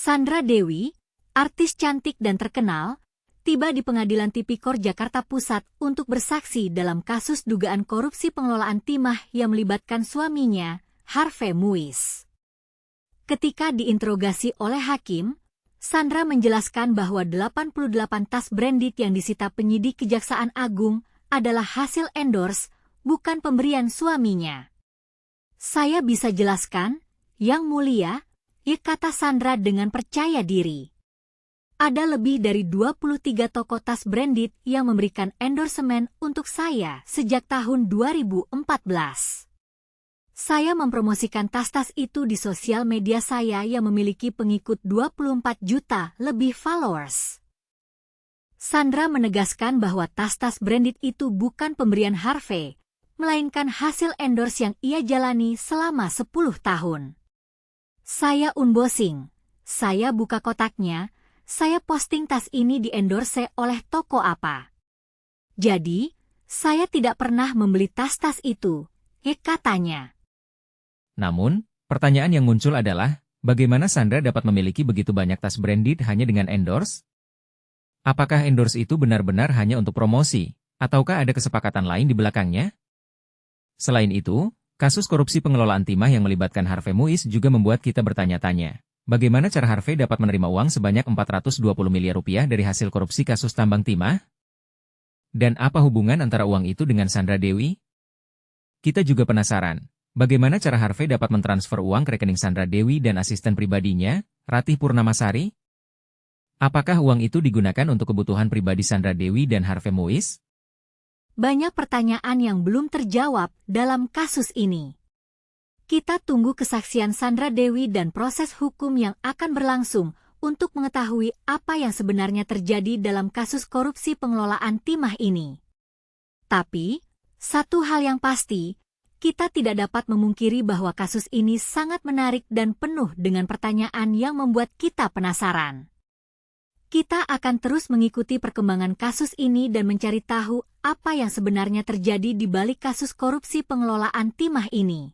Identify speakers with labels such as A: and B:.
A: Sandra Dewi, artis cantik dan terkenal, tiba di Pengadilan Tipikor Jakarta Pusat untuk bersaksi dalam kasus dugaan korupsi pengelolaan timah yang melibatkan suaminya, Harvey Muiz. Ketika diinterogasi oleh hakim, Sandra menjelaskan bahwa 88 tas branded yang disita penyidik Kejaksaan Agung adalah hasil endorse, bukan pemberian suaminya. "Saya bisa jelaskan, Yang Mulia," kata Sandra dengan percaya diri. "Ada lebih dari 23 toko tas branded yang memberikan endorsement untuk saya sejak tahun 2014. Saya mempromosikan tas-tas itu di sosial media saya yang memiliki pengikut 24 juta lebih followers." Sandra menegaskan bahwa tas-tas branded itu bukan pemberian Harvey, melainkan hasil endorse yang ia jalani selama 10 tahun. "Saya unboxing, saya buka kotaknya, saya posting tas ini di-endorse oleh toko apa. Jadi, saya tidak pernah membeli tas-tas itu," katanya.
B: Namun, pertanyaan yang muncul adalah, bagaimana Sandra dapat memiliki begitu banyak tas branded hanya dengan endorse? Apakah endorse itu benar-benar hanya untuk promosi, ataukah ada kesepakatan lain di belakangnya? Selain itu, kasus korupsi pengelolaan timah yang melibatkan Harvey Muiz juga membuat kita bertanya-tanya, bagaimana cara Harvey dapat menerima uang sebanyak 420 miliar rupiah dari hasil korupsi kasus tambang timah? Dan apa hubungan antara uang itu dengan Sandra Dewi? Kita juga penasaran, bagaimana cara Harvey dapat mentransfer uang ke rekening Sandra Dewi dan asisten pribadinya, Ratih Purnamasari? Apakah uang itu digunakan untuk kebutuhan pribadi Sandra Dewi dan Harvey Muiz?
A: Banyak pertanyaan yang belum terjawab dalam kasus ini. Kita tunggu kesaksian Sandra Dewi dan proses hukum yang akan berlangsung untuk mengetahui apa yang sebenarnya terjadi dalam kasus korupsi pengelolaan timah ini. Tapi, satu hal yang pasti, kita tidak dapat memungkiri bahwa kasus ini sangat menarik dan penuh dengan pertanyaan yang membuat kita penasaran. Kita akan terus mengikuti perkembangan kasus ini dan mencari tahu apa yang sebenarnya terjadi di balik kasus korupsi pengelolaan timah ini.